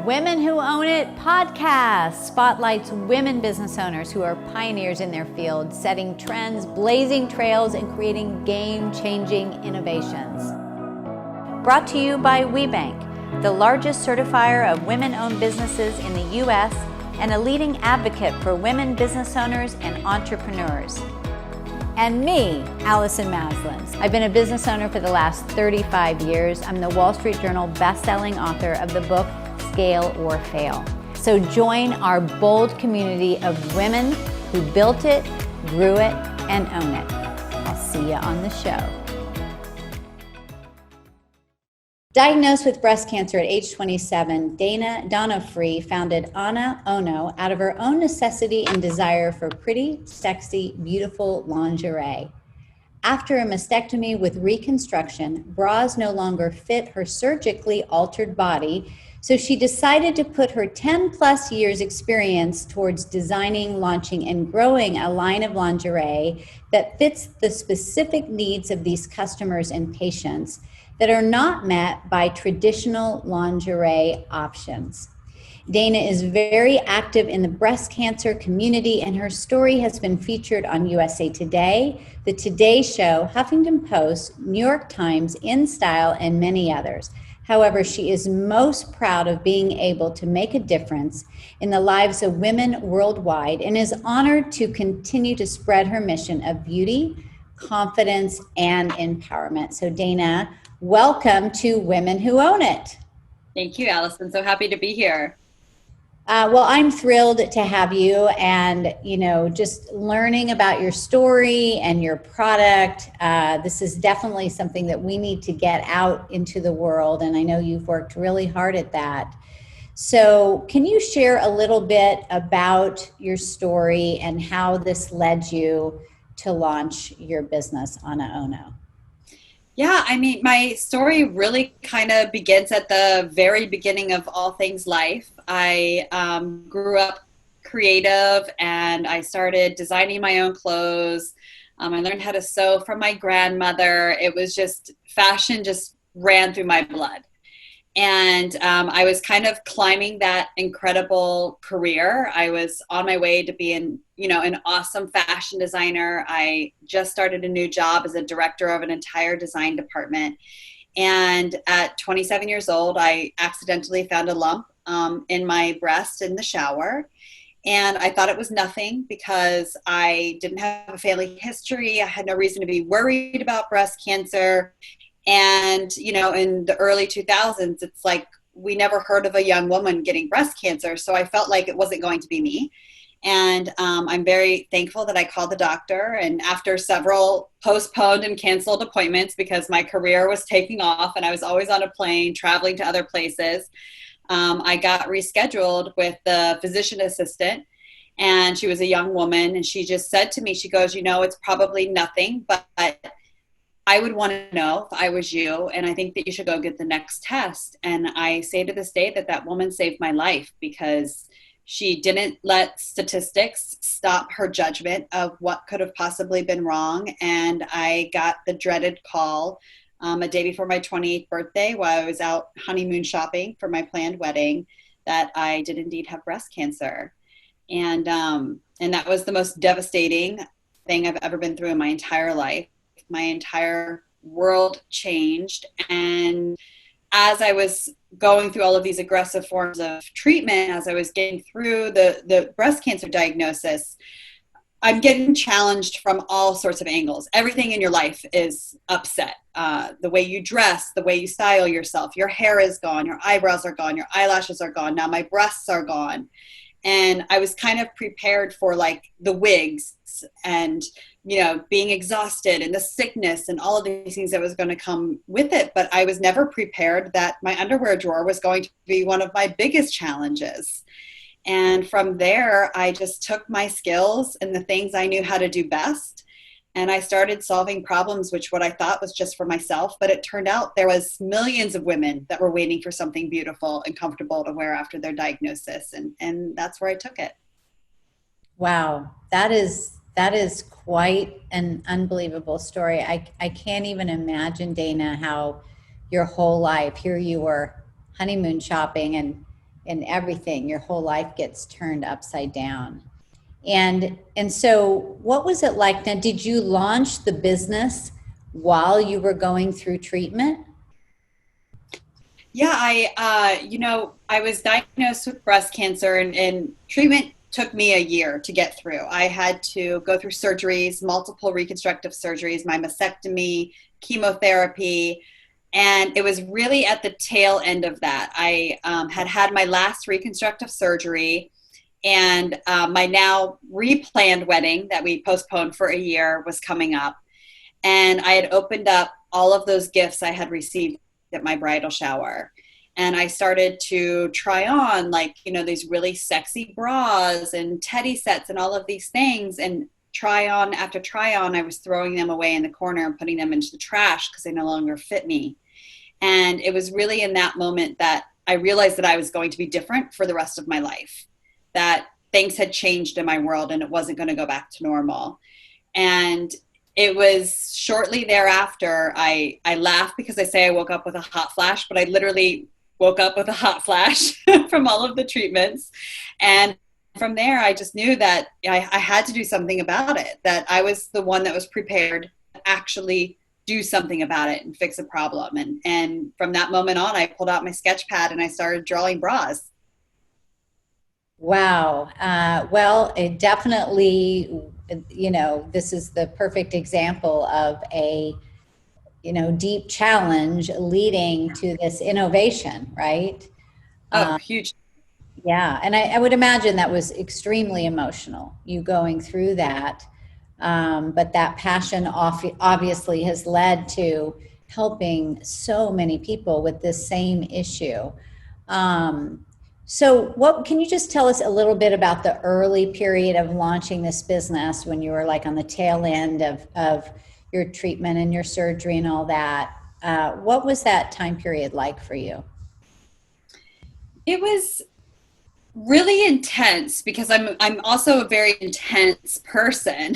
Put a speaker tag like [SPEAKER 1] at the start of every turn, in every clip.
[SPEAKER 1] Women Who Own It podcast spotlights women business owners who are pioneers in their field, setting trends, blazing trails, and creating game-changing innovations. Brought to you by WeBank, the largest certifier of women-owned businesses in the U.S. and a leading advocate for women business owners and entrepreneurs. And me, Allison Maslins. I've been a business owner for the last 35 years. I'm the Wall Street Journal best-selling author of the book Scale or Fail. So join our bold community of women who built it, grew it, and own it. I'll see you on the show. Diagnosed with breast cancer at age 27, Dana Donofree founded AnaOno out of her own necessity and desire for pretty, sexy, beautiful lingerie. After a mastectomy with reconstruction, bras no longer fit her surgically altered body, so she decided to put her 10 plus years experience towards designing, launching, and growing a line of lingerie that fits the specific needs of these customers and patients that are not met by traditional lingerie options. Dana is very active in the breast cancer community, and her story has been featured on USA Today, The Today Show, Huffington Post, New York Times, InStyle, and many others. However, she is most proud of being able to make a difference in the lives of women worldwide and is honored to continue to spread her mission of beauty, confidence, and empowerment. So Dana, welcome to Women Who Own It.
[SPEAKER 2] Thank you, Allison. So happy to be here.
[SPEAKER 1] Well, I'm thrilled to have you, and just learning about your story and your product. This is definitely something that we need to get out into the world, and I know you've worked really hard at that. So can you share a little bit about your story and how this led you to launch your business, AnaOno?
[SPEAKER 2] Yeah, I mean, my story really kind of begins at the very beginning of all things life. I grew up creative and I started designing my own clothes. I learned how to sew from my grandmother. It was just, fashion just ran through my blood. And I was kind of climbing that incredible career. I was on my way to being, an awesome fashion designer. I just started a new job as a director of an entire design department. And at 27 years old, I accidentally found a lump in my breast in the shower. And I thought it was nothing because I didn't have a family history. I had no reason to be worried about breast cancer. And, in the early 2000s, it's like we never heard of a young woman getting breast cancer. So I felt like it wasn't going to be me. And I'm very thankful that I called the doctor. And after several postponed and canceled appointments, because my career was taking off and I was always on a plane traveling to other places, I got rescheduled with the physician assistant. And she was a young woman. And she just said to me, she goes, it's probably nothing, but I would want to know if I was you, and I think that you should go get the next test. And I say to this day that woman saved my life because she didn't let statistics stop her judgment of what could have possibly been wrong. And I got the dreaded call a day before my 28th birthday while I was out honeymoon shopping for my planned wedding that I did indeed have breast cancer. And that was the most devastating thing I've ever been through in my entire life. My entire world changed. And as I was going through all of these aggressive forms of treatment, as I was getting through the breast cancer diagnosis, I'm getting challenged from all sorts of angles. Everything in your life is upset. The way you dress, the way you style yourself, your hair is gone, your eyebrows are gone, your eyelashes are gone. Now my breasts are gone. And I was kind of prepared for like the wigs and being exhausted and the sickness and all of these things that was going to come with it. But I was never prepared that my underwear drawer was going to be one of my biggest challenges. And from there, I just took my skills and the things I knew how to do best. And I started solving problems, which what I thought was just for myself. But it turned out there was millions of women that were waiting for something beautiful and comfortable to wear after their diagnosis. And that's where I took it.
[SPEAKER 1] Wow. That is quite an unbelievable story. I can't even imagine, Dana, how your whole life, here you were honeymoon shopping and and everything, your whole life gets turned upside down. And so what was it like? Now, did you launch the business while you were going through treatment?
[SPEAKER 2] Yeah, I was diagnosed with breast cancer, and treatment took me a year to get through. I had to go through surgeries, multiple reconstructive surgeries, my mastectomy, chemotherapy, and it was really at the tail end of that. I had my last reconstructive surgery, and my now replanned wedding that we postponed for a year was coming up. And I had opened up all of those gifts I had received at my bridal shower. And I started to try on, like, these really sexy bras and teddy sets and all of these things. And try on after try on, I was throwing them away in the corner and putting them into the trash because they no longer fit me. And it was really in that moment that I realized that I was going to be different for the rest of my life, that things had changed in my world and it wasn't going to go back to normal. And it was shortly thereafter, I laugh because I say I woke up with a hot flash, but I literally woke up with a hot flash from all of the treatments. And from there, I just knew that I had to do something about it, that I was the one that was prepared to actually do something about it and fix a problem. And from that moment on, I pulled out my sketch pad and I started drawing bras.
[SPEAKER 1] Wow. Well, it definitely, this is the perfect example of a, deep challenge leading to this innovation, right?
[SPEAKER 2] Oh, huge.
[SPEAKER 1] Yeah. And I would imagine that was extremely emotional, you going through that. But that passion obviously has led to helping so many people with this same issue. Um, so what can you just tell us a little bit about the early period of launching this business when you were like on the tail end of your treatment and your surgery and all that? What was that time period like for you?
[SPEAKER 2] It was really intense because I'm also a very intense person.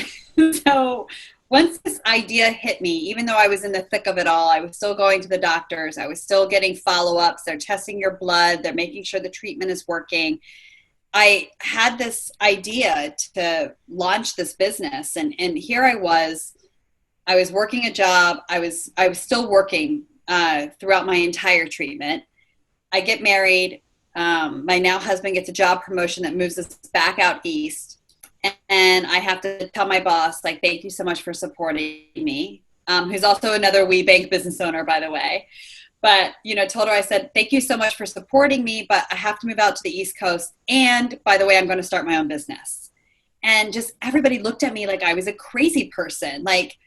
[SPEAKER 2] So once this idea hit me, even though I was in the thick of it all, I was still going to the doctors. I was still getting follow-ups. They're testing your blood. They're making sure the treatment is working. I had this idea to launch this business, and here I was working a job. I was still working throughout my entire treatment. I get married. My now husband gets a job promotion that moves us back out east. And I have to tell my boss, like, thank you so much for supporting me, who's also another WeBank business owner, by the way. But, told her, I said, thank you so much for supporting me, but I have to move out to the East Coast. And by the way, I'm going to start my own business. And just everybody looked at me like I was a crazy person. Like,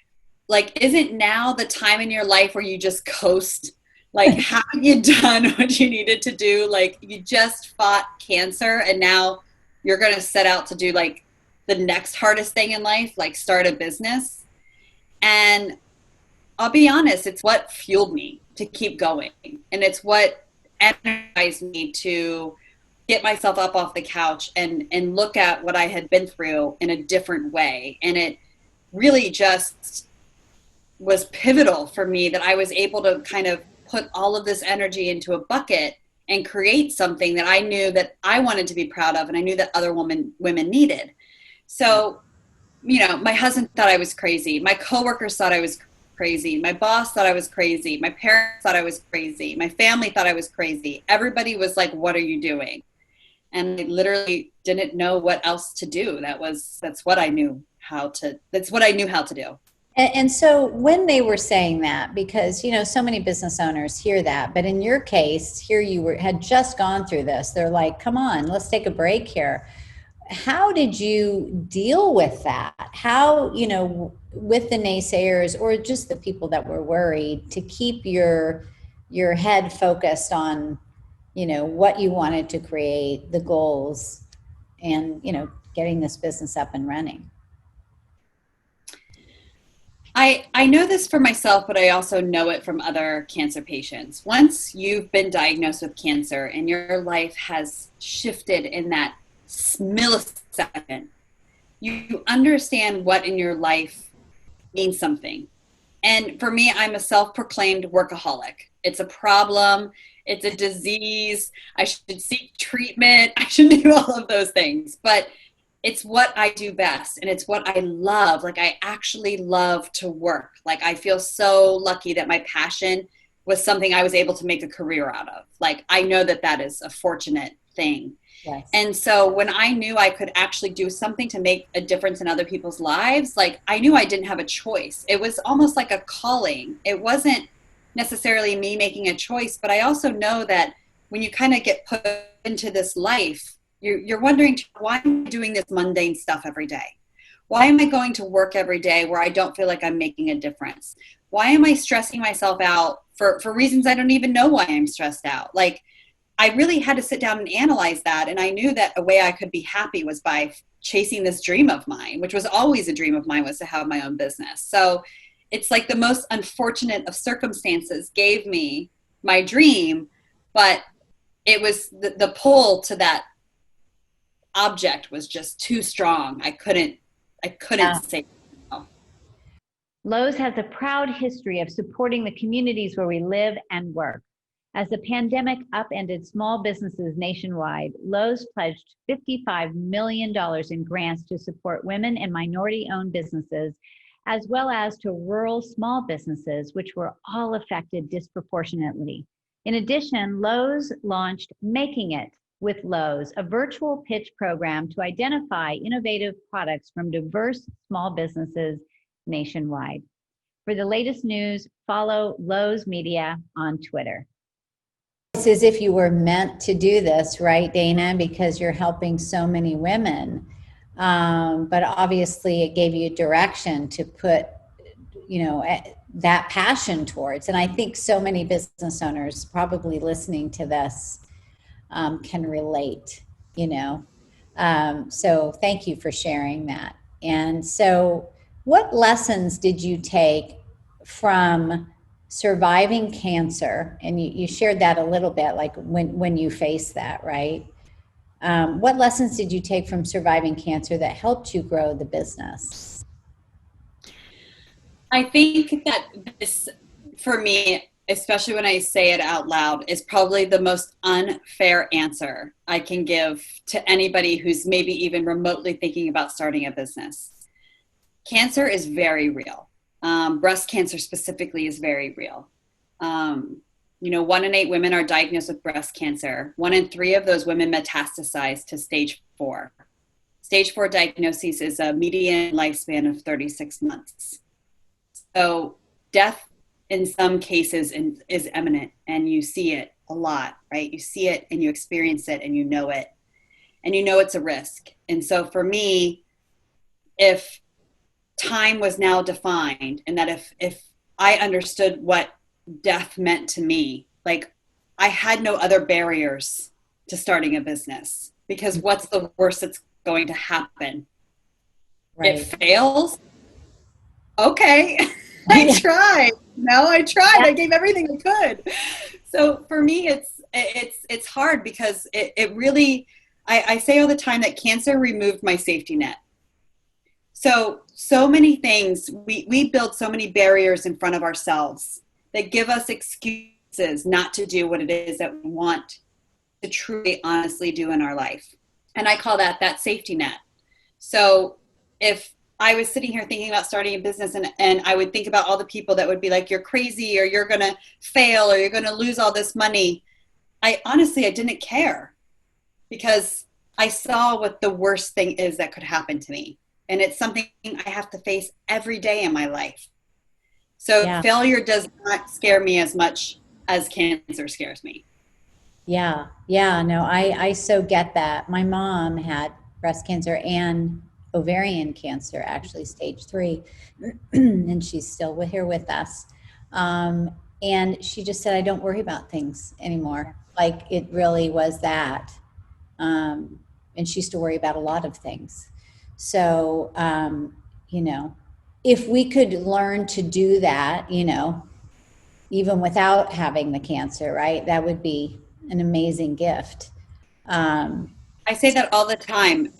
[SPEAKER 2] isn't now the time in your life where you just coast? Like, haven't you done what you needed to do? Like, you just fought cancer and now you're going to set out to do like the next hardest thing in life, like start a business. And I'll be honest, it's what fueled me to keep going. And it's what energized me to get myself up off the couch and look at what I had been through in a different way. And it really just was pivotal for me that I was able to kind of put all of this energy into a bucket and create something that I knew that I wanted to be proud of and I knew that other women needed. So, my husband thought I was crazy. My coworkers thought I was crazy. My boss thought I was crazy. My parents thought I was crazy. My family thought I was crazy. Everybody was like, what are you doing? And I literally didn't know what else to do. That's what I knew how to do.
[SPEAKER 1] And so when they were saying that, because so many business owners hear that, but in your case, here you had just gone through this. They're like, "Come on, let's take a break here." How did you deal with that? How with the naysayers or just the people that were worried to keep your head focused on what you wanted to create, the goals, and getting this business up and running?
[SPEAKER 2] I know this for myself, but I also know it from other cancer patients. Once you've been diagnosed with cancer and your life has shifted in that millisecond, you understand what in your life means something. And for me, I'm a self-proclaimed workaholic. It's a problem. it's a disease. I should seek treatment. I should do all of those things. But it's what I do best, and it's what I love. Like, I actually love to work. Like, I feel so lucky that my passion was something I was able to make a career out of. Like, I know that that is a fortunate thing.
[SPEAKER 1] Yes.
[SPEAKER 2] And so when I knew I could actually do something to make a difference in other people's lives, like, I knew I didn't have a choice. It was almost like a calling. It wasn't necessarily me making a choice, but I also know that when you kind of get put into this life, you're wondering, why am I doing this mundane stuff every day? Why am I going to work every day where I don't feel like I'm making a difference? Why am I stressing myself out for reasons I don't even know why I'm stressed out? Like, I really had to sit down and analyze that. And I knew that a way I could be happy was by chasing this dream of mine, which was always a dream of mine, was to have my own business. So it's like the most unfortunate of circumstances gave me my dream, but it was the pull to that object was just too strong. I couldn't say no.
[SPEAKER 3] Lowe's has a proud history of supporting the communities where we live and work. As the pandemic upended small businesses nationwide, Lowe's pledged $55 million in grants to support women and minority-owned businesses, as well as to rural small businesses, which were all affected disproportionately. In addition, Lowe's launched Making It with Lowe's, a virtual pitch program to identify innovative products from diverse small businesses nationwide. For the latest news, follow Lowe's Media on Twitter.
[SPEAKER 1] It's as if you were meant to do this, right, Dana? Because you're helping so many women. But obviously it gave you direction to put, that passion towards. And I think so many business owners probably listening to this can relate, So thank you for sharing that. And so what lessons did you take from surviving cancer? And you shared that a little bit, like when you faced that, right? What lessons did you take from surviving cancer that helped you grow the business?
[SPEAKER 2] I think that this, for me, especially when I say it out loud, is probably the most unfair answer I can give to anybody who's maybe even remotely thinking about starting a business. Cancer is very real. Breast cancer specifically is very real. 1 in 8 women are diagnosed with breast cancer. 1 in 3 of those women metastasize to stage 4. Stage 4 diagnosis is a median lifespan of 36 months. So death in some cases is imminent, and you see it a lot, right? You see it and you experience it and you know it, and you know it's a risk. And so for me, if time was now defined, and that if I understood what death meant to me, like, I had no other barriers to starting a business, because what's the worst that's going to happen? Right. It fails. Okay. I tried. I gave everything I could. So for me, it's hard, because it really, I say all the time that cancer removed my safety net. So many things, we build so many barriers in front of ourselves that give us excuses not to do what it is that we want to truly, honestly do in our life. And I call that safety net. So if I was sitting here thinking about starting a business, and I would think about all the people that would be like, you're crazy, or you're going to fail, or you're going to lose all this money. I didn't care, because I saw what the worst thing is that could happen to me. And it's something I have to face every day in my life. So Failure does not scare me as much as cancer scares me.
[SPEAKER 1] Yeah. No, I so get that. My mom had breast cancer and ovarian cancer, actually stage 3, and she's still here with us. And she just said, I don't worry about things anymore. Like, it really was that. And she used to worry about a lot of things. So, if we could learn to do that, even without having the cancer, right, that would be an amazing gift.
[SPEAKER 2] I say that all the time.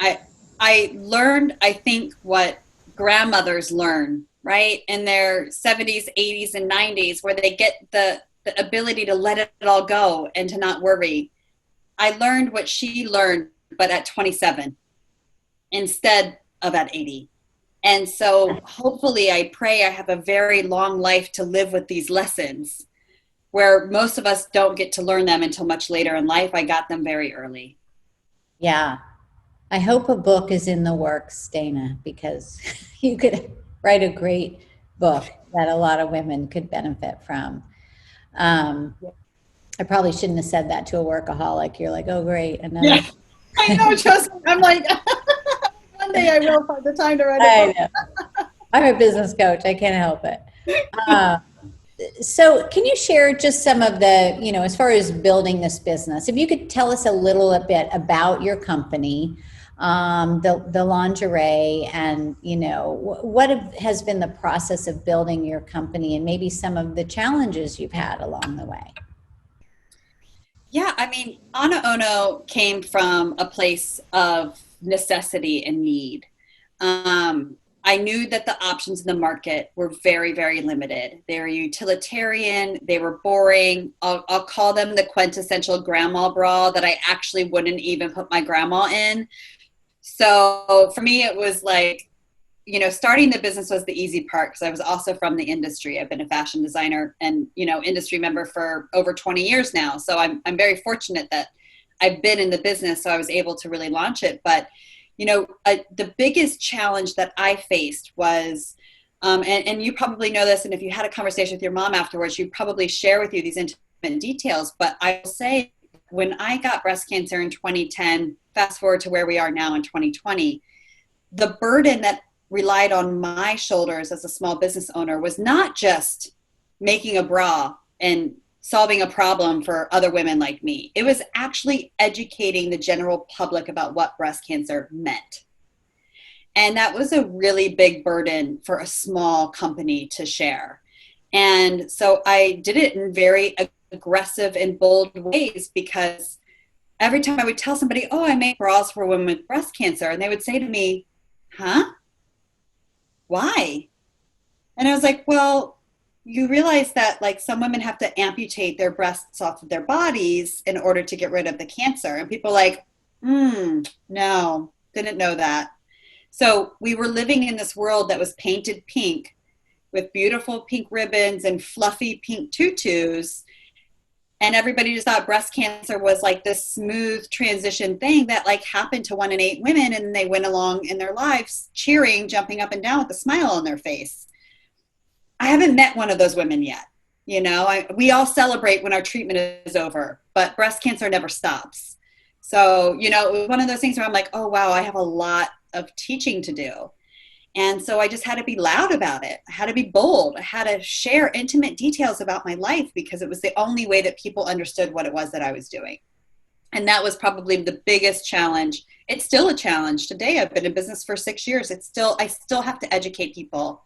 [SPEAKER 2] I learned, I think, what grandmothers learn, right, in their 70s, 80s, and 90s, where they get the the ability to let it all go and to not worry. I learned what she learned, but at 27 instead of at 80. And so hopefully I pray I have a very long life to live with these lessons, where most of us don't get to learn them until much later in life. I got them very early.
[SPEAKER 1] Yeah. I hope a book is in the works, Dana, because you could write a great book that a lot of women could benefit from. I probably shouldn't have said that to a workaholic. You're like, oh, great. Another.
[SPEAKER 2] Yeah, I know, trust me. I'm like, one day I will find the time to write a book.
[SPEAKER 1] I'm a business coach. I can't help it. So can you share just some of the, as far as building this business, if you could tell us a little bit about your company, the lingerie, and, what has been the process of building your company, and maybe some of the challenges you've had along the way?
[SPEAKER 2] Yeah, I mean, AnaOno came from a place of necessity and need. I knew that the options in the market were very, very limited. They were utilitarian. They were boring. I'll call them the quintessential grandma bra that I actually wouldn't even put my grandma in. So for me, it was like, starting the business was the easy part, because I was also from the industry. I've been a fashion designer and, industry member for over 20 years now. So I'm very fortunate that I've been in the business, so I was able to really launch it. But, the biggest challenge that I faced was, and you probably know this, and if you had a conversation with your mom afterwards, she'd probably share with you these intimate details. But I will say, when I got breast cancer in 2010, fast forward to where we are now in 2020, the burden that relied on my shoulders as a small business owner was not just making a bra and solving a problem for other women like me. It was actually educating the general public about what breast cancer meant. And that was a really big burden for a small company to share. And so I did it in very aggressive and bold ways, because every time I would tell somebody, oh, I make bras for women with breast cancer, and they would say to me, huh? Why? And I was like, well, you realize that like some women have to amputate their breasts off of their bodies in order to get rid of the cancer. And people like, no, didn't know that. So we were living in this world that was painted pink with beautiful pink ribbons and fluffy pink tutus. And everybody just thought breast cancer was like this smooth transition thing that like happened to 1 in 8 women. And they went along in their lives cheering, jumping up and down with a smile on their face. I haven't met one of those women yet. We all celebrate when our treatment is over, but breast cancer never stops. So, it was one of those things where I'm like, oh, wow, I have a lot of teaching to do. And so I just had to be loud about it. I had to be bold. I had to share intimate details about my life, because it was the only way that people understood what it was that I was doing. And that was probably the biggest challenge. It's still a challenge today. I've been in business for 6 years. I still have to educate people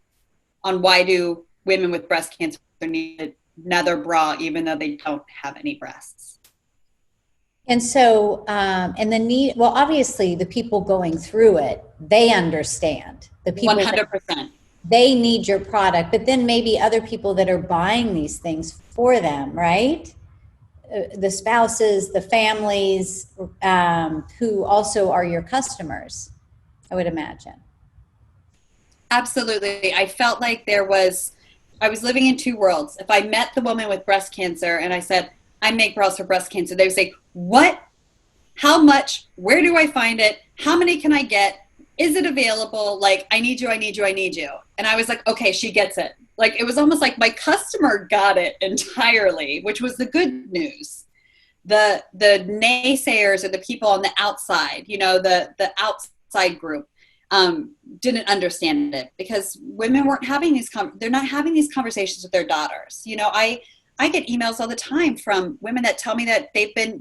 [SPEAKER 2] on why do women with breast cancer need another bra, even though they don't have any breasts.
[SPEAKER 1] And so, and the need, well, obviously the people going through it, they understand. The people
[SPEAKER 2] 100%.
[SPEAKER 1] They need your product, but then maybe other people that are buying these things for them, right? The spouses, the families, who also are your customers, I would imagine.
[SPEAKER 2] Absolutely. I felt like I was living in two worlds. If I met the woman with breast cancer and I said, I make bras for breast cancer, they would say, what? How much? Where do I find it? How many can I get? Is it available? Like, I need you, I need you, I need you. And I was like, okay, she gets it. Like, it was almost like my customer got it entirely, which was the good news. The naysayers or the people on the outside, the outside group, didn't understand it, because women weren't having they're not having these conversations with their daughters. I get emails all the time from women that tell me that they've been,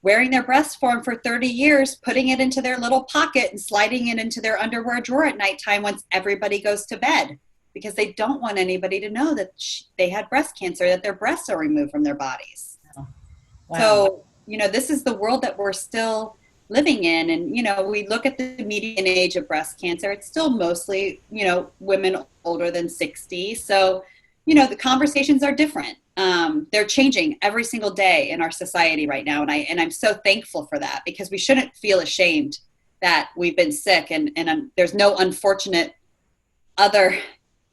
[SPEAKER 2] wearing their breast form for 30 years, putting it into their little pocket and sliding it into their underwear drawer at nighttime once everybody goes to bed, because they don't want anybody to know that they had breast cancer, that their breasts are removed from their bodies. Oh, wow. So, this is the world that we're still living in. And, we look at the median age of breast cancer, it's still mostly, women older than 60. So the conversations are different. They're changing every single day in our society right now. And I'm so thankful for that, because we shouldn't feel ashamed that we've been sick, and there's no unfortunate other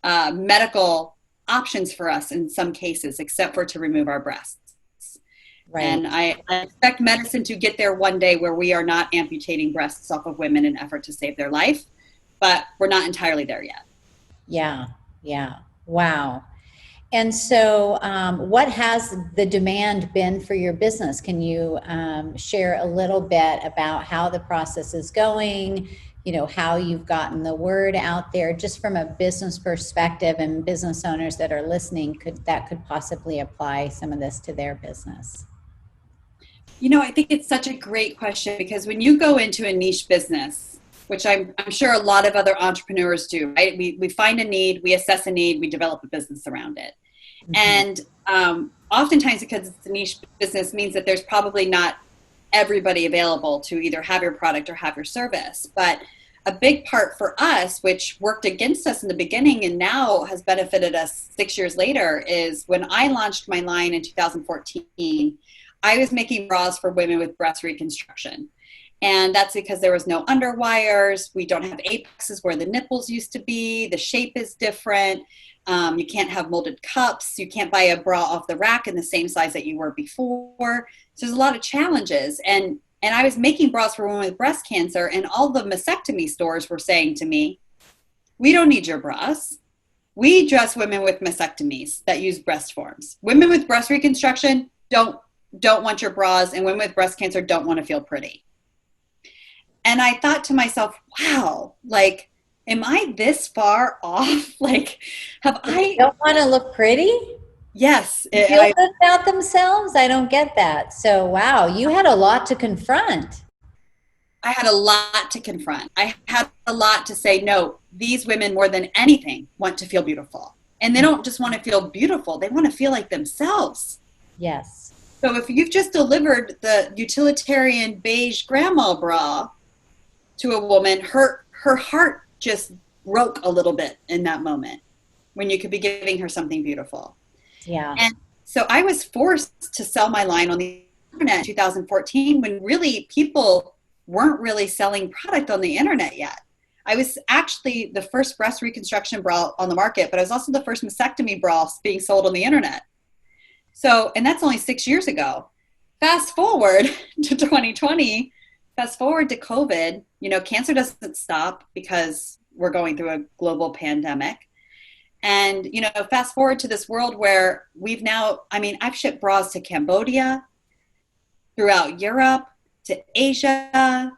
[SPEAKER 2] medical options for us in some cases, except for to remove our breasts. Right. And I expect medicine to get there one day where we are not amputating breasts off of women in an effort to save their life, but we're not entirely there yet.
[SPEAKER 1] Yeah. Yeah. Wow. And so what has the demand been for your business? Can you share a little bit about how the process is going, how you've gotten the word out there, just from a business perspective, and business owners that are listening could possibly apply some of this to their business?
[SPEAKER 2] I think it's such a great question, because when you go into a niche business, which I'm sure a lot of other entrepreneurs do, right? We find a need, we assess a need, we develop a business around it. Mm-hmm. And oftentimes, because it's a niche business, means that there's probably not everybody available to either have your product or have your service. But a big part for us, which worked against us in the beginning and now has benefited us 6 years later, is when I launched my line in 2014, I was making bras for women with breast reconstruction. And that's because there was no underwires. We don't have apexes where the nipples used to be. The shape is different. You can't have molded cups. You can't buy a bra off the rack in the same size that you were before. So there's a lot of challenges. And I was making bras for women with breast cancer, and all the mastectomy stores were saying to me, we don't need your bras. We dress women with mastectomies that use breast forms. Women with breast reconstruction don't want your bras, and women with breast cancer don't want to feel pretty. And I thought to myself, wow, am I this far off? Have I...
[SPEAKER 1] Don't want to look pretty?
[SPEAKER 2] Yes.
[SPEAKER 1] Feel good about themselves? I don't get that. So, wow, you had a lot to confront.
[SPEAKER 2] I had a lot to confront. I had a lot to say, no, these women more than anything want to feel beautiful. And they don't just want to feel beautiful. They want to feel like themselves.
[SPEAKER 1] Yes.
[SPEAKER 2] So if you've just delivered the utilitarian beige grandma bra to a woman, her heart just broke a little bit in that moment when you could be giving her something beautiful.
[SPEAKER 1] Yeah.
[SPEAKER 2] And so I was forced to sell my line on the internet in 2014, when really people weren't really selling product on the internet yet. I was actually the first breast reconstruction bra on the market, but I was also the first mastectomy bra being sold on the internet. So, and that's only 6 years ago. Fast forward to 2020, fast forward to COVID, cancer doesn't stop because we're going through a global pandemic. And, fast forward to this world where I've shipped bras to Cambodia, throughout Europe, to Asia,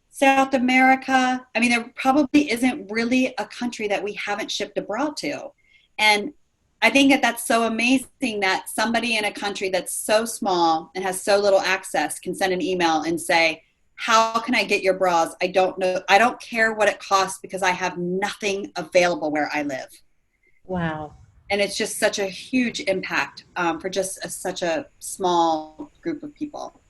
[SPEAKER 2] South America. There probably isn't really a country that we haven't shipped a bra to. And I think that's so amazing that somebody in a country that's so small and has so little access can send an email and say, how can I get your bras? I don't know. I don't care what it costs, because I have nothing available where I live.
[SPEAKER 1] Wow.
[SPEAKER 2] And it's just such a huge impact for just such a small group of people.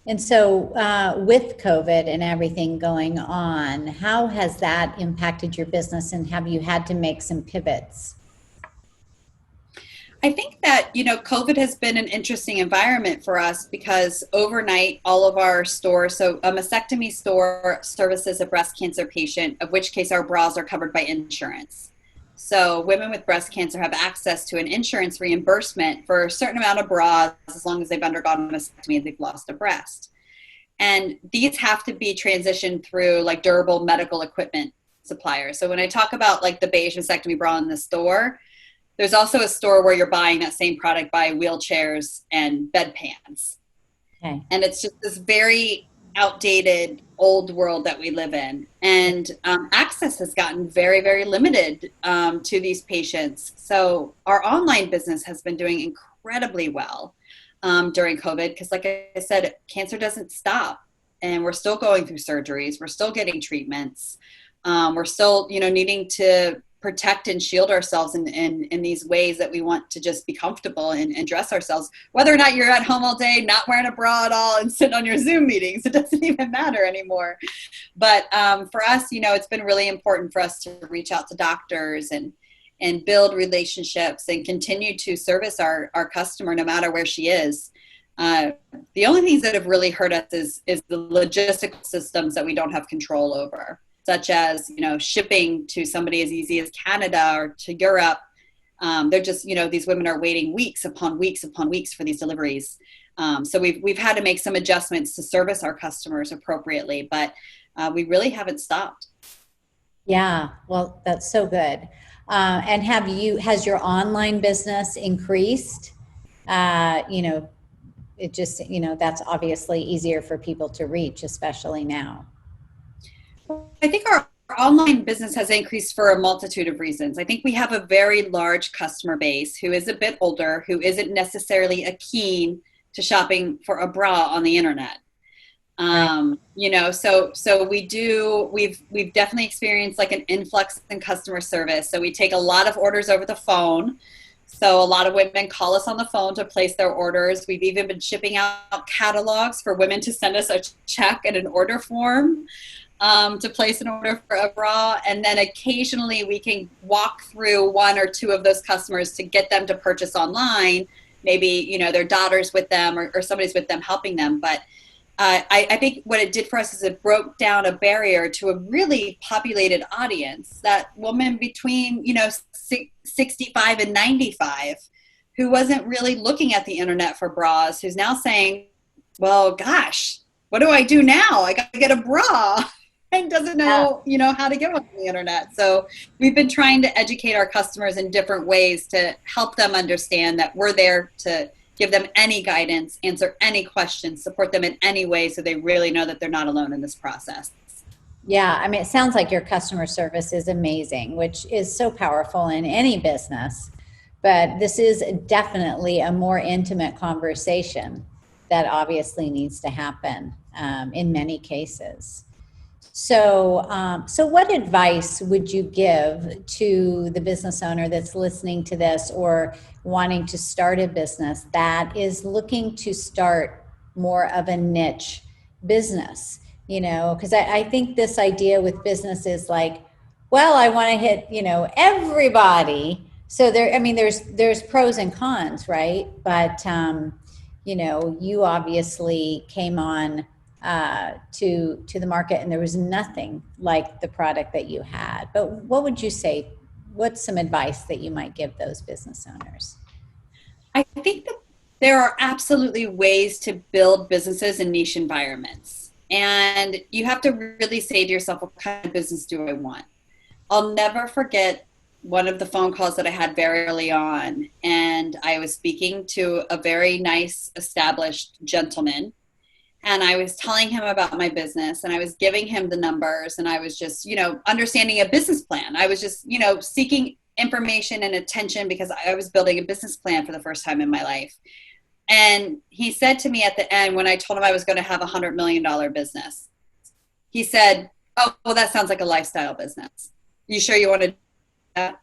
[SPEAKER 1] And so with COVID and everything going on, how has that impacted your business, and have you had to make some pivots?
[SPEAKER 2] I think that, COVID has been an interesting environment for us, because overnight, all of our stores, so a mastectomy store services a breast cancer patient, of which case our bras are covered by insurance. So women with breast cancer have access to an insurance reimbursement for a certain amount of bras as long as they've undergone a mastectomy and they've lost a breast. And these have to be transitioned through durable medical equipment suppliers. So when I talk about the beige mastectomy bra in the store, there's also a store where you're buying that same product by wheelchairs and bedpans. Okay. And it's just this very outdated old world that we live in. And access has gotten very, very limited to these patients. So our online business has been doing incredibly well during COVID, because like I said, cancer doesn't stop, and we're still going through surgeries. We're still getting treatments. We're still, needing to protect and shield ourselves in these ways that we want to just be comfortable and dress ourselves, whether or not you're at home all day, not wearing a bra at all and sitting on your Zoom meetings. It doesn't even matter anymore. But for us, it's been really important for us to reach out to doctors and and build relationships and continue to service our customer no matter where she is. The only things that have really hurt us is the logistical systems that we don't have control over, such as, shipping to somebody as easy as Canada or to Europe. They're just, these women are waiting weeks upon weeks upon weeks for these deliveries. So we've had to make some adjustments to service our customers appropriately, but we really haven't stopped.
[SPEAKER 1] Yeah, well, that's so good. And has your online business increased? It just, that's obviously easier for people to reach, especially now.
[SPEAKER 2] I think our online business has increased for a multitude of reasons. I think we have a very large customer base who is a bit older, who isn't necessarily keen to shopping for a bra on the internet.
[SPEAKER 1] Right.
[SPEAKER 2] So we've definitely experienced like an influx in customer service. So we take a lot of orders over the phone. So a lot of women call us on the phone to place their orders. We've even been shipping out catalogs for women to send us a check and an order form to place an order for a bra. And then occasionally we can walk through one or two of those customers to get them to purchase online. Maybe, their daughter's with them or somebody's with them helping them. But I think what it did for us is it broke down a barrier to a really populated audience, that woman between, 65 and 95 who wasn't really looking at the internet for bras, who's now saying, well, gosh, what do I do now? I got to get a bra, and doesn't know, how to get on the internet. So we've been trying to educate our customers in different ways to help them understand that we're there to give them any guidance, answer any questions, support them in any way so they really know that they're not alone in this process.
[SPEAKER 1] Yeah, I mean, it sounds like your customer service is amazing, which is so powerful in any business. But this is definitely a more intimate conversation that obviously needs to happen in many cases. So what advice would you give to the business owner that's listening to this or wanting to start a business that is looking to start more of a niche business? Because I think this idea with business is like, well, I want to hit, everybody. So there's pros and cons, right? But, you obviously came on to the market and there was nothing like the product that you had. But what would you say? What's some advice that you might give those business owners?
[SPEAKER 2] I think that there are absolutely ways to build businesses in niche environments. And you have to really say to yourself, what kind of business do I want? I'll never forget one of the phone calls that I had very early on. And I was speaking to a very nice, established gentleman. And I was telling him about my business and I was giving him the numbers and I was just, understanding a business plan. I was just, seeking information and attention because I was building a business plan for the first time in my life. And he said to me at the end, when I told him I was going to have $100 million business, he said, oh, well, that sounds like a lifestyle business. You sure you want to do that?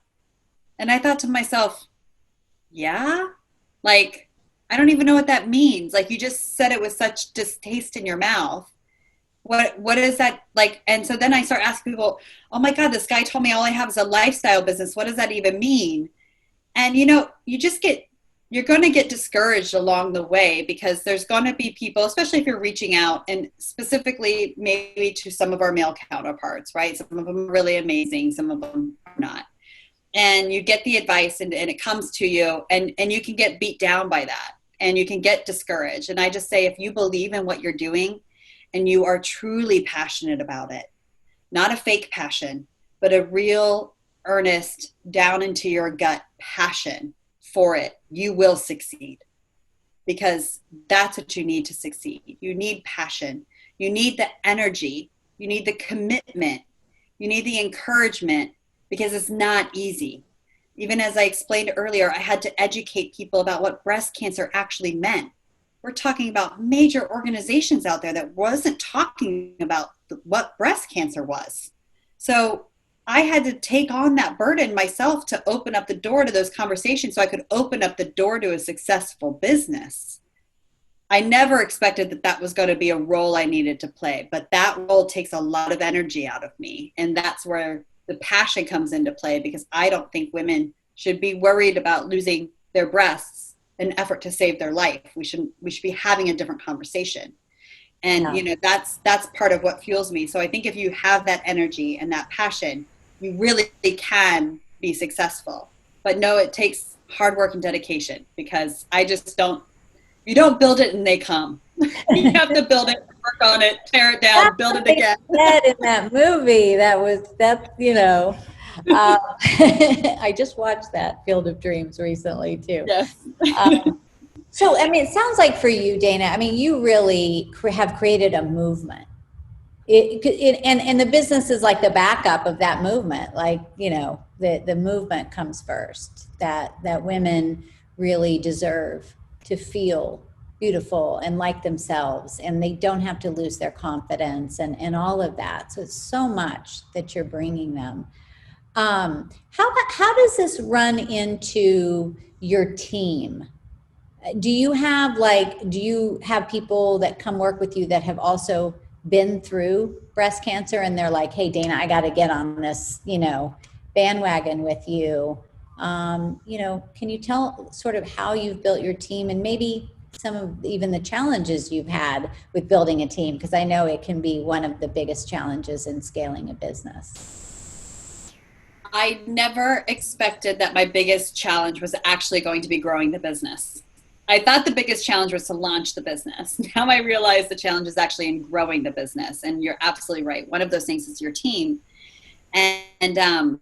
[SPEAKER 2] And I thought to myself, yeah, like, I don't even know what that means. Like, you just said it with such distaste in your mouth. What is that like? And so then I start asking people, oh my God, this guy told me all I have is a lifestyle business. What does that even mean? And you're going to get discouraged along the way because there's going to be people, especially if you're reaching out and specifically maybe to some of our male counterparts, right? Some of them are really amazing. Some of them are not. And you get the advice and it comes to you and you can get beat down by that and you can get discouraged. And I just say, if you believe in what you're doing and you are truly passionate about it, not a fake passion, but a real, earnest, down into your gut passion for it, you will succeed, because that's what you need to succeed. You need passion. You need the energy. You need the commitment. You need the encouragement, because it's not easy. Even as I explained earlier, I had to educate people about what breast cancer actually meant. We're talking about major organizations out there that wasn't talking about what breast cancer was. So I had to take on that burden myself to open up the door to those conversations so I could open up the door to a successful business. I never expected that was going to be a role I needed to play, but that role takes a lot of energy out of me. And that's where the passion comes into play, because I don't think women should be worried about losing their breasts in an effort to save their life. We should be having a different conversation. And, you know, that's part of what fuels me. So I think if you have that energy and that passion, you really can be successful. But no, it takes hard work and dedication, because you don't build it and they come. You have to build it, work on it, tear it down, build it again.
[SPEAKER 1] Said in that movie, you know, I just watched that Field of Dreams recently too.
[SPEAKER 2] Yes.
[SPEAKER 1] So, I mean, it sounds like for you, Dana, I mean, you really have created a movement. And the business is like the backup of that movement. Like, you know, the movement comes first, that women really deserve to feel beautiful and like themselves, and they don't have to lose their confidence and all of that. So it's so much that you're bringing them. How does this run into your team? Do you have people that come work with you that have also been through breast cancer, and they're like, hey, Dana, I got to get on this, you know, bandwagon with you? You know, can you tell sort of how you've built your team, and maybe some of even the challenges you've had with building a team? Because I know it can be one of the biggest challenges in scaling a business.
[SPEAKER 2] I never expected that my biggest challenge was actually going to be growing the business. I thought the biggest challenge was to launch the business. Now I realize the challenge is actually in growing the business. And you're absolutely right. One of those things is your team. And I'm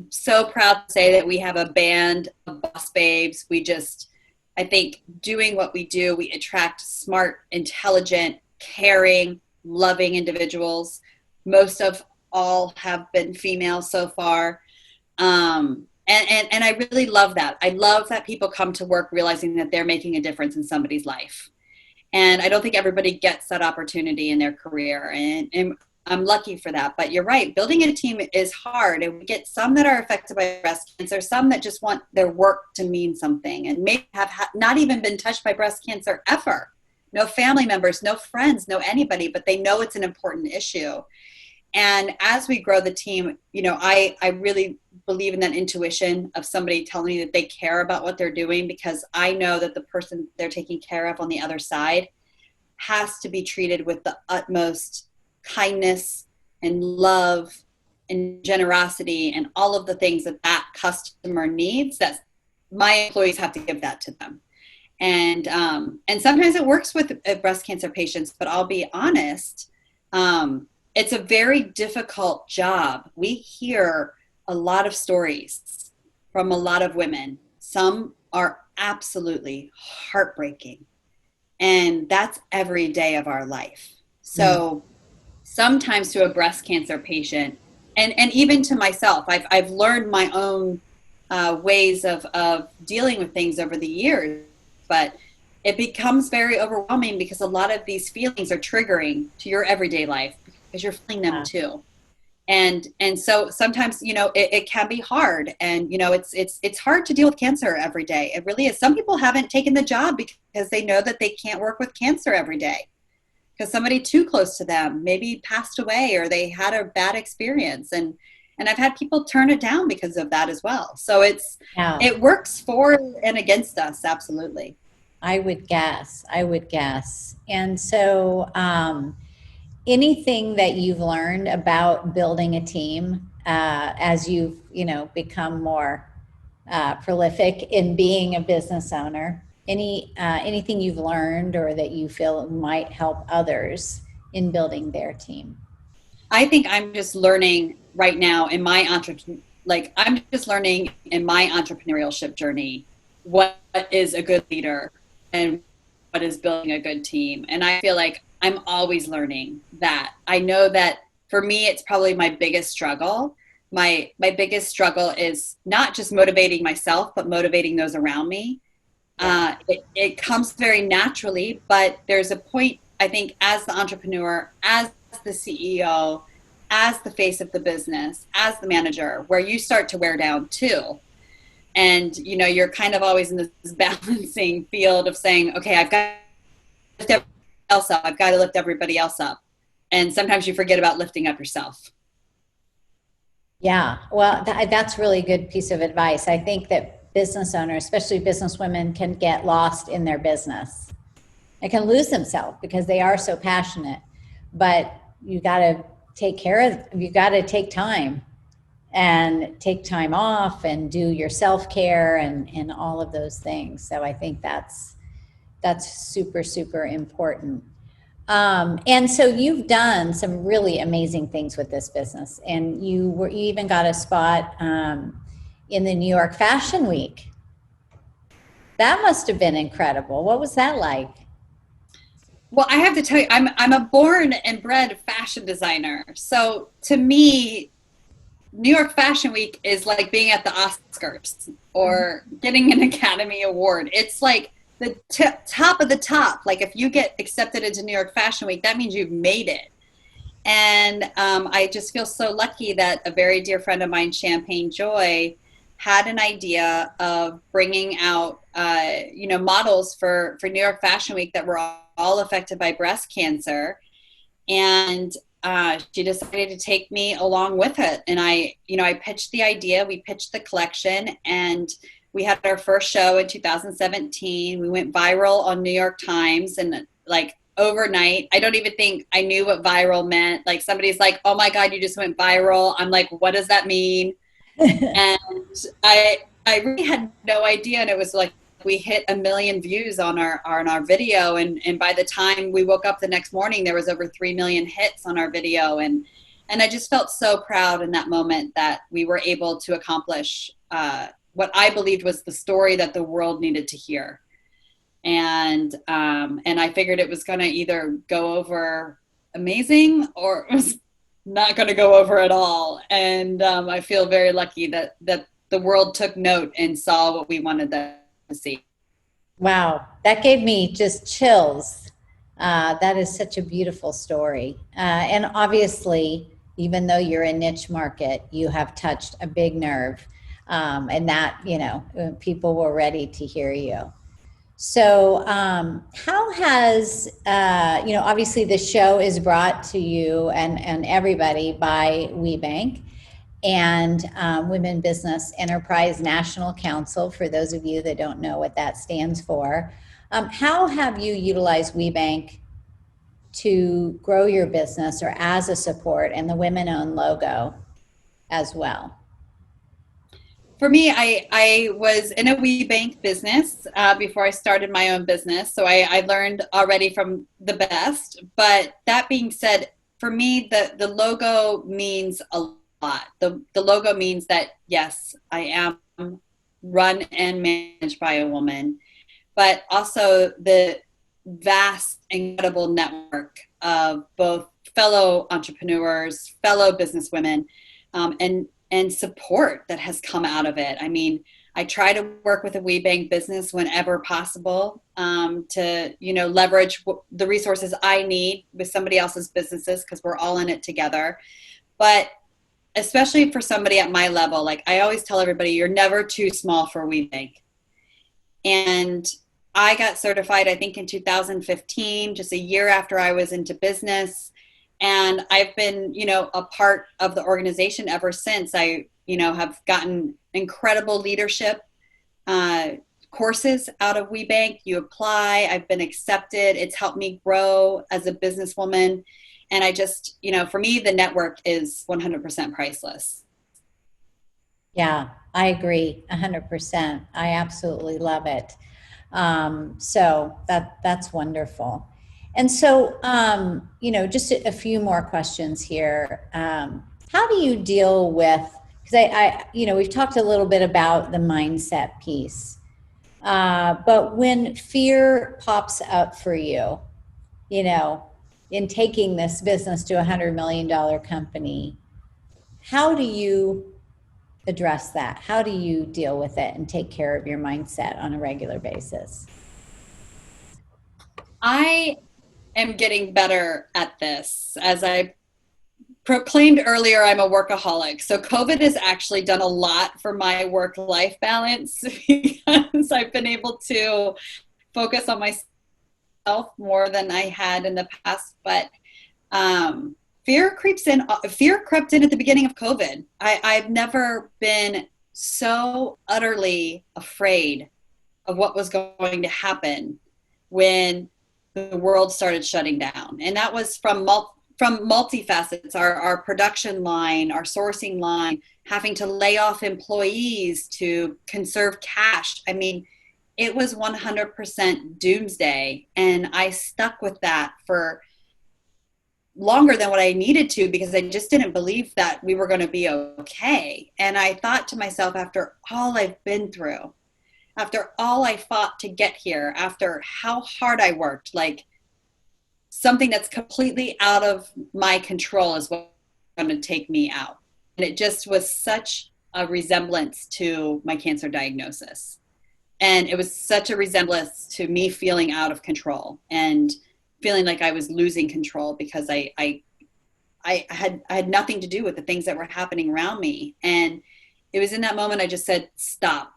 [SPEAKER 2] so proud to say that we have a band of boss babes. I think doing what we do, we attract smart, intelligent, caring, loving individuals. Most of all have been female so far. And I really love that. I love that people come to work realizing that they're making a difference in somebody's life. And I don't think everybody gets that opportunity in their career. And I'm lucky for that. But you're right. Building a team is hard. And we get some that are affected by breast cancer, some that just want their work to mean something and may have not even been touched by breast cancer ever. No family members, no friends, no anybody, but they know it's an important issue. And as we grow the team, you know, I really believe in that intuition of somebody telling me that they care about what they're doing, because I know that the person they're taking care of on the other side has to be treated with the utmost kindness and love and generosity and all of the things that customer needs, that my employees have to give that to them. And sometimes it works with breast cancer patients, but I'll be honest, it's a very difficult job. We hear a lot of stories from a lot of women. Some are absolutely heartbreaking, and that's every day of our life. So sometimes to a breast cancer patient, and even to myself, I've learned my own ways of dealing with things over the years, but it becomes very overwhelming because a lot of these feelings are triggering to your everyday life, because you're feeling them too. And so sometimes, you know, it can be hard, and, you know, it's hard to deal with cancer every day. It really is. Some people haven't taken the job because they know that they can't work with cancer every day, because somebody too close to them maybe passed away, or they had a bad experience. And I've had people turn it down because of that as well. So it works for and against us. Absolutely.
[SPEAKER 1] I would guess. And so, anything that you've learned about building a team as you've, you know, become more prolific in being a business owner? Anything you've learned or that you feel might help others in building their team?
[SPEAKER 2] I think I'm just learning right now in my entrepreneurship journey what is a good leader and what is building a good team. And I feel like I'm always learning that. I know that for me, it's probably my biggest struggle. My biggest struggle is not just motivating myself, but motivating those around me. It comes very naturally, but there's a point, I think, as the entrepreneur, as the CEO, as the face of the business, as the manager, where you start to wear down too. And, you know, you're kind of always in this balancing field of saying, okay, I've got to lift everybody else up. I've got to lift everybody else up. And sometimes you forget about lifting up yourself.
[SPEAKER 1] Yeah, well, that's really good piece of advice. I think that business owners, especially business women, can get lost in their business. They can lose themselves because they are so passionate. But you got to take care of, you got to take time and take time off and do your self-care and all of those things. So I think that's super, super important. And so you've done some really amazing things with this business, and you even got a spot in the New York Fashion Week. That must have been incredible. What was that like?
[SPEAKER 2] Well, I have to tell you, I'm a born and bred fashion designer. So to me, New York Fashion Week is like being at the Oscars or getting an Academy Award. It's like the top of the top. Like if you get accepted into New York Fashion Week, that means you've made it. And I just feel so lucky that a very dear friend of mine, Champagne Joy, had an idea of bringing out, models for New York Fashion Week that were all affected by breast cancer. And she decided to take me along with it. And I pitched the idea, we pitched the collection, and we had our first show in 2017. We went viral on New York Times, and like overnight, I don't even think I knew what viral meant. Like somebody's like, "Oh my God, you just went viral." I'm like, "What does that mean?" And I really had no idea. And it was like, we hit 1 million views on our video. And by the time we woke up the next morning, there was over 3 million hits on our video. And I just felt so proud in that moment that we were able to accomplish what I believed was the story that the world needed to hear. And I figured it was going to either go over amazing or it was not going to go over at all. And I feel very lucky that the world took note and saw what we wanted them to see.
[SPEAKER 1] Wow, that gave me just chills. That is such a beautiful story. And obviously, even though you're a niche market, you have touched a big nerve. And that, people were ready to hear you. So, how has, obviously the show is brought to you and everybody by WeBank and Women Business Enterprise National Council, for those of you that don't know what that stands for. How have you utilized WeBank to grow your business or as a support, and the women-owned logo as well?
[SPEAKER 2] For me, I was in a WeBank business before I started my own business. So I learned already from the best. But that being said, for me, the logo means a lot. The logo means that, yes, I am run and managed by a woman, but also the vast, incredible network of both fellow entrepreneurs, fellow businesswomen, and support that has come out of it. I mean, I try to work with a WeBank business whenever possible to, leverage the resources I need with somebody else's businesses because we're all in it together. But especially for somebody at my level, like I always tell everybody, you're never too small for WeBank. And I got certified, I think in 2015, just a year after I was into business. And I've been, a part of the organization ever since. I, have gotten incredible leadership courses out of WeBank. You apply, I've been accepted. It's helped me grow as a businesswoman. And I just, for me, the network is 100% priceless.
[SPEAKER 1] Yeah, I agree 100%. I absolutely love it. So that's wonderful. And so, just a few more questions here. How do you deal with, because we've talked a little bit about the mindset piece, but when fear pops up for you, in taking this business to $100 million company, how do you address that? How do you deal with it and take care of your mindset on a regular basis?
[SPEAKER 2] I am getting better at this. As I proclaimed earlier, I'm a workaholic. So COVID has actually done a lot for my work-life balance because I've been able to focus on myself more than I had in the past. But Fear creeps in. Fear crept in at the beginning of COVID. I've never been so utterly afraid of what was going to happen when the world started shutting down. And that was from multifacets, our production line, our sourcing line, having to lay off employees to conserve cash. I mean, it was 100% doomsday. And I stuck with that for longer than what I needed to, because I just didn't believe that we were going to be okay. And I thought to myself, after all I've been through, after all I fought to get here, after how hard I worked, like, something that's completely out of my control is what's going to take me out. And it just was such a resemblance to my cancer diagnosis. And it was such a resemblance to me feeling out of control and feeling like I was losing control, because I had nothing to do with the things that were happening around me. And it was in that moment I just said, stop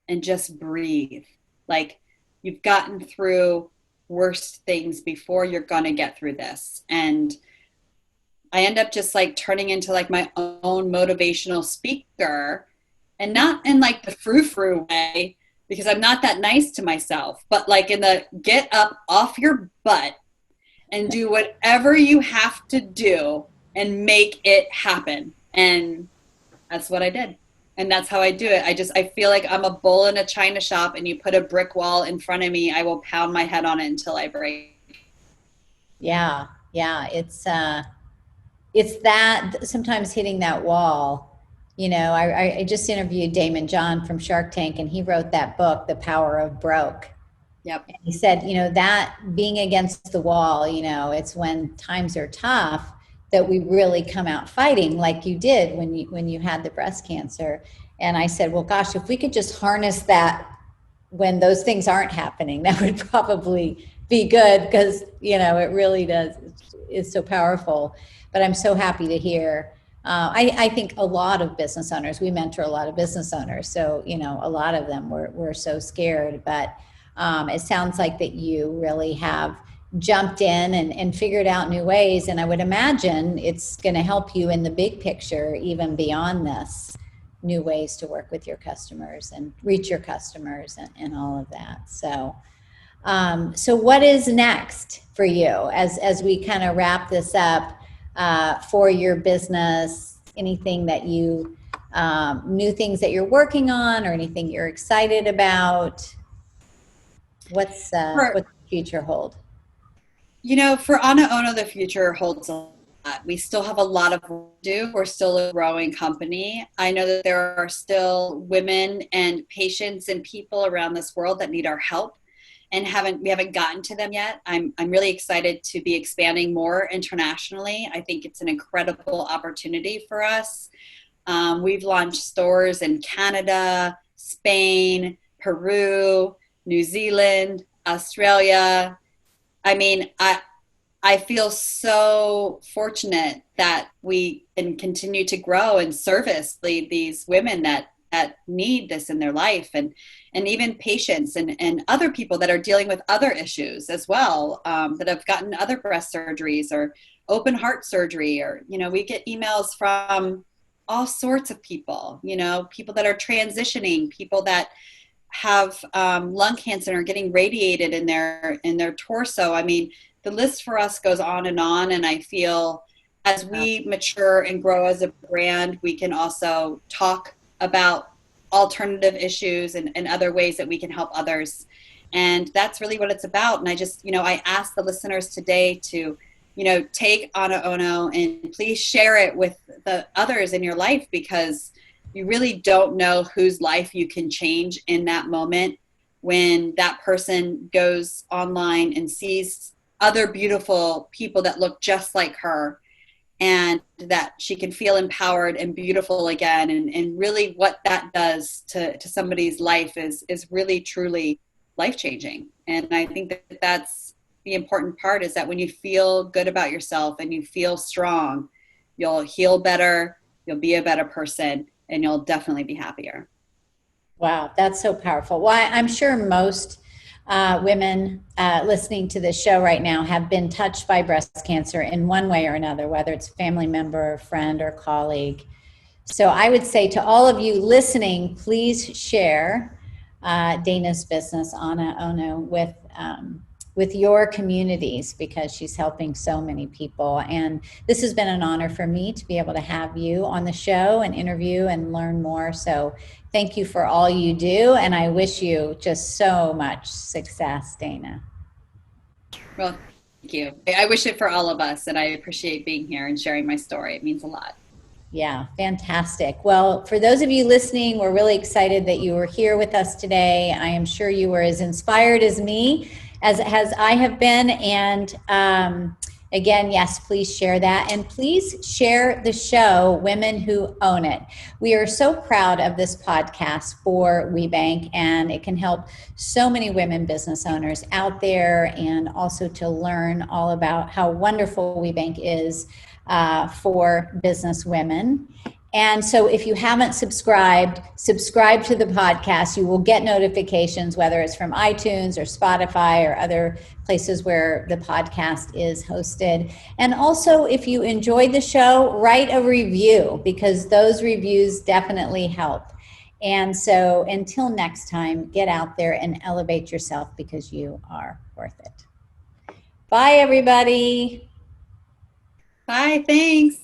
[SPEAKER 2] and just breathe. Like, you've gotten through worse things before, you're going to get through this. And I end up just like turning into like my own motivational speaker, and not in like the frou-frou way, because I'm not that nice to myself, but like in the get up off your butt and do whatever you have to do and make it happen. And that's what I did. And that's how I do it. I feel like I'm a bull in a china shop, and you put a brick wall in front of me, I will pound my head on it until I break.
[SPEAKER 1] Yeah. Yeah. It's that sometimes hitting that wall. You know, I just interviewed Damon John from Shark Tank, and he wrote that book, The Power of Broke.
[SPEAKER 2] Yep.
[SPEAKER 1] And he said, you know, that being against the wall, you know, it's when times are tough that we really come out fighting, like you did when you had the breast cancer. And I said, well, gosh, if we could just harness that when those things aren't happening, that would probably be good, because, you know, it really does. It's so powerful. But I'm so happy to hear. I think a lot of business owners, we mentor a lot of business owners. So, you know, a lot of them were so scared, but it sounds like that you really have jumped in and figured out new ways. And I would imagine it's going to help you in the big picture, even beyond this, new ways to work with your customers and reach your customers and all of that. So, so what is next for you as we kind of wrap this up for your business? Anything that you, new things that you're working on, or anything you're excited about? What's the future hold?
[SPEAKER 2] You know, for AnaOno, the future holds a lot. We still have a lot of work to do. We're still a growing company. I know that there are still women and patients and people around this world that need our help, and we haven't gotten to them yet. I'm really excited to be expanding more internationally. I think it's an incredible opportunity for us. We've launched stores in Canada, Spain, Peru, New Zealand, Australia. I mean, I feel so fortunate that we can continue to grow and service these women that need this in their life, and even patients and other people that are dealing with other issues as well, that have gotten other breast surgeries or open heart surgery, or, you know, we get emails from all sorts of people, you know, people that are transitioning, people that have lung cancer and are getting radiated in their torso. I mean, the list for us goes on. And I feel as we mature and grow as a brand, we can also talk about alternative issues and other ways that we can help others. And that's really what it's about. And I just, you know, I ask the listeners today to, you know, take AnaOno and please share it with the others in your life, because you really don't know whose life you can change in that moment when that person goes online and sees other beautiful people that look just like her, and that she can feel empowered and beautiful again. And really what that does to somebody's life is really, truly life-changing. And I think that that's the important part, is that when you feel good about yourself and you feel strong, you'll heal better, you'll be a better person, and you'll definitely be happier.
[SPEAKER 1] Wow, that's so powerful. Well, I'm sure most women listening to this show right now have been touched by breast cancer in one way or another, whether it's a family member, friend, or colleague. So I would say to all of you listening, please share Dana's business, AnaOno, with your communities, because she's helping so many people. And this has been an honor for me to be able to have you on the show and interview and learn more. So thank you for all you do. And I wish you just so much success, Dana.
[SPEAKER 2] Well, thank you. I wish it for all of us, and I appreciate being here and sharing my story. It means a lot.
[SPEAKER 1] Yeah, fantastic. Well, for those of you listening, we're really excited that you were here with us today. I am sure you were as inspired as me, as I have been. And again, yes, please share that. And please share the show, Women Who Own It. We are so proud of this podcast for WeBank, and it can help so many women business owners out there, and also to learn all about how wonderful WeBank is for business women. And so if you haven't subscribe to the podcast. You will get notifications, whether it's from iTunes or Spotify or other places where the podcast is hosted. And also, if you enjoyed the show, write a review, because those reviews definitely help. And so until next time, get out there and elevate yourself, because you are worth it. Bye, everybody.
[SPEAKER 2] Bye, thanks.